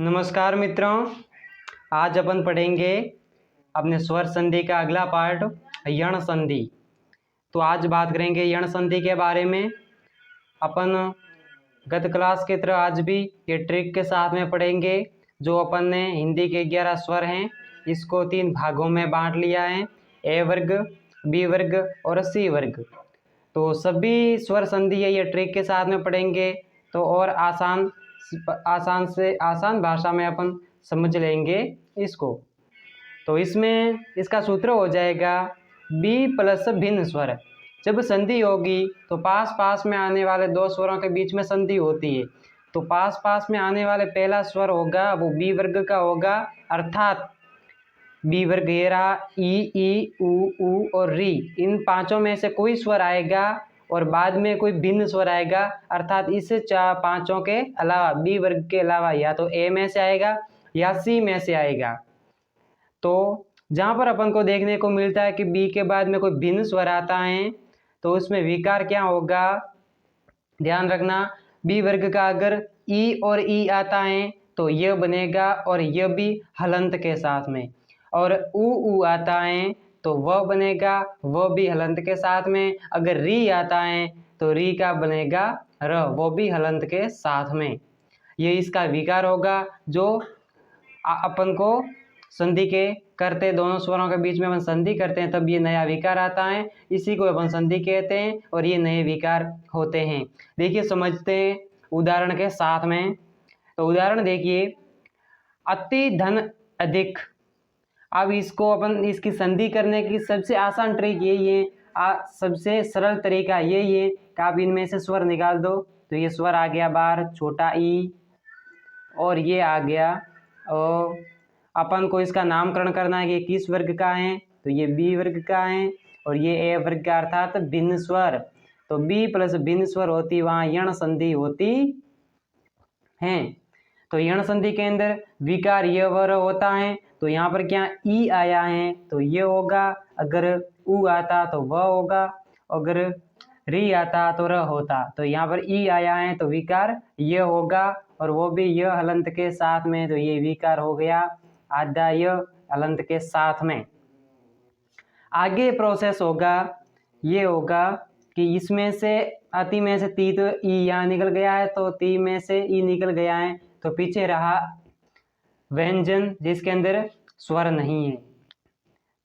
नमस्कार मित्रों, आज अपन पढ़ेंगे अपने स्वर संधि का अगला पार्ट यण संधि। तो आज बात करेंगे यण संधि के बारे में। अपन गत क्लास की तरह आज भी ये ट्रिक के साथ में पढ़ेंगे। जो अपन ने हिंदी के 11 स्वर हैं इसको 3 भागों में बांट लिया है, ए वर्ग, बी वर्ग और सी वर्ग। तो सभी स्वर संधि है ये ट्रिक के साथ में पढ़ेंगे तो और आसान से आसान भाषा में अपन समझ लेंगे इसको। तो इसमें इसका सूत्र हो जाएगा बी प्लस भिन्न स्वर। जब संधि होगी तो पास पास में आने वाले दो स्वरों के बीच में संधि होती है। तो पास पास में आने वाले पहला स्वर होगा वो बी वर्ग का होगा, अर्थात बी वर्ग ये रहा, ई ऊ और री। इन पांचों में से कोई स्वर आएगा और बाद में कोई भिन्न स्वर आएगा, अर्थात इस पांचों के अलावा बी वर्ग के अलावा या तो ए में से आएगा या सी में से आएगा। तो जहां पर अपन को देखने को मिलता है कि बी के बाद में कोई भिन्न स्वर आता है तो उसमें विकार क्या होगा, ध्यान रखना। बी वर्ग का अगर ई और ई आता है तो यह बनेगा और यह भी हलंत के साथ में, और ऊ आता है तो वह बनेगा, वह भी हलंत के साथ में। अगर री आता है तो री का बनेगा र, वो भी हलंत के साथ में। ये इसका विकार होगा जो अपन को संधि के करते, दोनों स्वरों के बीच में अपन संधि करते हैं तब ये नया विकार आता है, इसी को अपन संधि कहते हैं और ये नए विकार होते हैं। देखिए समझते हैं उदाहरण के साथ में। तो उदाहरण देखिए, अति धन अधिक। अब इसको अपन इसकी संधि करने की सबसे आसान ट्रिक यही है, सबसे सरल तरीका यही है कि आप इनमें से स्वर निकाल दो। तो ये स्वर आ गया बाहर, छोटा ई, और ये आ गया ओ। अपन को इसका नामकरण करना है कि किस वर्ग का है, तो ये बी वर्ग का है और ये ए वर्ग का, अर्थात भिन्न स्वर। तो बी प्लस भिन्न स्वर होती वहां यण संधि होती है। तो यण संधि के अंदर विकार ये वर होता है। तो यहाँ पर क्या ई आया है तो ये होगा, अगर ऊ आता तो वह होगा, अगर री आता तो र होता। तो यहाँ पर ई आया है तो विकार ये होगा और वो भी यह हलंत के साथ में, तो ये विकार हो गया आधा यह हलंत के साथ में। आगे प्रोसेस होगा, ये होगा कि इसमें से अति में से ती, तो ई यहाँ निकल गया है तो ती में से ई निकल गया है, तो पीछे रहा व्यंजन जिसके अंदर स्वर नहीं है।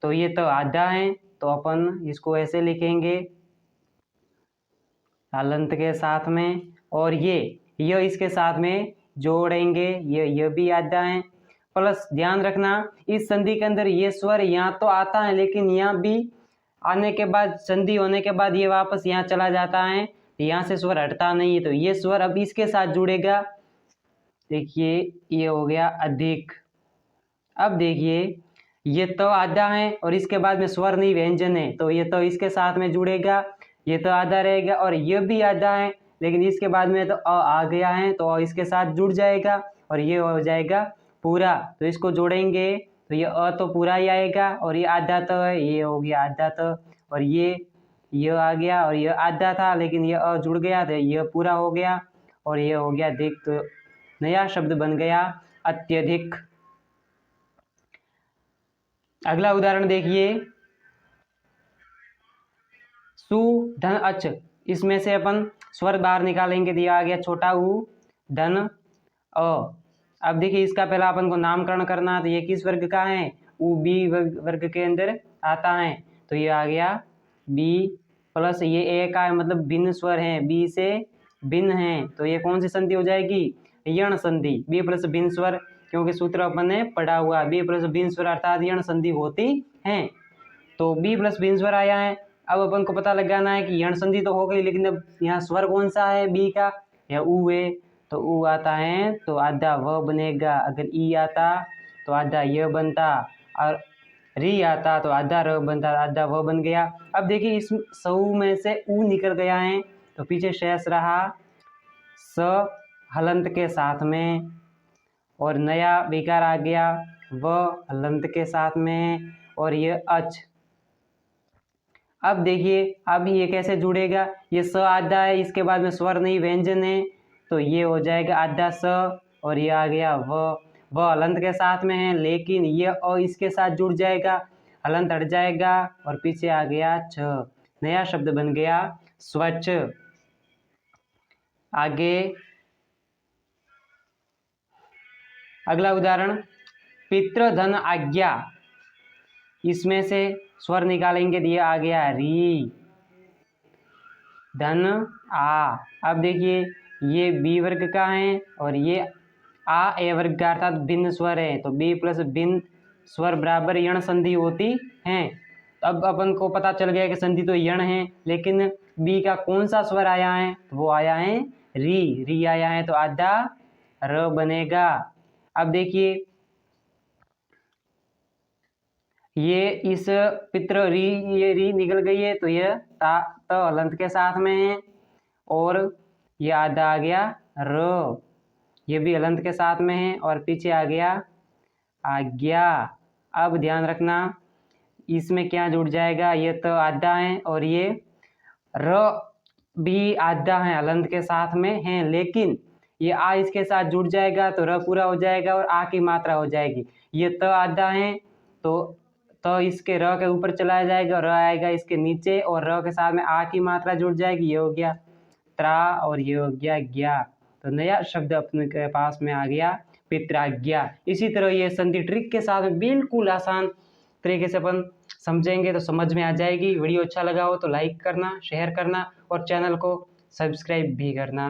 तो ये तो आधा है तो अपन इसको ऐसे लिखेंगे हलंत के साथ में, और ये इसके साथ में जोड़ेंगे, ये भी आधा है। प्लस ध्यान रखना इस संधि के अंदर ये स्वर यहाँ तो आता है लेकिन यहाँ भी आने के बाद, संधि होने के बाद ये वापस यहाँ चला जाता है, यहाँ से स्वर हटता नहीं है। तो ये स्वर अब इसके साथ जुड़ेगा। देखिए ये हो गया अधिक। अब देखिए ये तो आधा है और इसके बाद में स्वर नहीं व्यंजन है, तो ये तो इसके साथ में जुड़ेगा, ये तो आधा रहेगा, और ये भी आधा है लेकिन इसके बाद में तो अ आ गया है तो अ इसके साथ जुड़ जाएगा और ये हो जाएगा पूरा। तो इसको जोड़ेंगे तो ये अ तो पूरा ही आएगा और ये आधा तो है, ये हो गया आधा तो, और ये आ गया और ये आधा था लेकिन ये अ जुड़ गया तो ये पूरा हो गया और ये हो गया अधिक। तो नया शब्द बन गया अत्यधिक। अगला उदाहरण देखिए, सु धन अच। इसमें से अपन स्वर बाहर निकालेंगे, दिया आ गया छोटा ऊ, धन अ। अब देखिए इसका पहला अपन को नामकरण करना है, तो ये किस वर्ग का है, ऊ बी वर्ग के अंदर आता है। तो ये आ गया बी प्लस ये ए का है, मतलब भिन्न स्वर है, बी से भिन्न है, तो ये कौन सी संधि हो जाएगी, यण संधि। बी प्लस भिन्न स्वर, क्योंकि सूत्र अपन ने पढ़ा हुआ, बी प्लस भिन्न स्वर अर्थात यण संधि होती है। तो बी प्लस भिन्न स्वर आया है। अब अपन को पता लगाना है कि यण संधि तो हो गई लेकिन अब यहाँ स्वर कौन सा है, बी का या ऊ है। तो ऊ आता है तो आधा वह बनेगा, अगर ई आता तो आधा यह बनता, और री आता तो आधा र बनता, आधा वह बन गया। अब देखिए इस सऊ में से ऊ निकल गया है तो पीछे शेष रहा स हलंत के साथ में, और नया विकार आ गया व हलंत के साथ में, और ये अच। अब देखिए अब ये कैसे जुड़ेगा, ये स आधा है, इसके बाद में स्वर नहीं व्यंजन है, तो ये हो जाएगा आधा स और ये आ गया व। वह हलंत के साथ में है, लेकिन ये अ इसके साथ जुड़ जाएगा, हलंत हट जाएगा और पीछे आ गया छ, नया शब्द बन गया स्वच्छ। आगे अगला उदाहरण, पितृधन आज्ञा, इसमें से स्वर निकालेंगे तो ये आ गया री, धन आ। अब देखिए ये बी वर्ग का है और ये आ ए वर्ग का अर्थात भिन्न स्वर है, तो बी प्लस भिन्न स्वर बराबर यण संधि होती है। अब अपन को पता चल गया कि संधि तो यण है, लेकिन बी का कौन सा स्वर आया है, तो वो आया है री, री आया है, तो आधा र बनेगा। अब देखिए ये इस पितृ री, ये री निकल गई है, तो ये ता त हलंत के साथ में है और ये आधा आ गया र, ये भी हलंत के साथ में है और पीछे आ गया आज्ञा। अब ध्यान रखना इसमें क्या जुड़ जाएगा, ये तो आधा है और ये र भी आधा है, हलंत के साथ में है, लेकिन ये आ इसके साथ जुड़ जाएगा तो र पूरा हो जाएगा और आ की मात्रा हो जाएगी। ये त आधा है तो इसके र के ऊपर चला जाएगा, र आएगा इसके नीचे और र के साथ में आ की मात्रा जुड़ जाएगी, ये हो गया त्रा और ये हो गया ज्ञा। तो नया शब्द अपने के पास में आ गया पित्राज्ञा। इसी तरह ये संधि ट्रिक के साथ में बिल्कुल आसान तरीके से अपन समझेंगे तो समझ में आ जाएगी। वीडियो अच्छा लगा हो तो लाइक करना, शेयर करना और चैनल को सब्सक्राइब भी करना।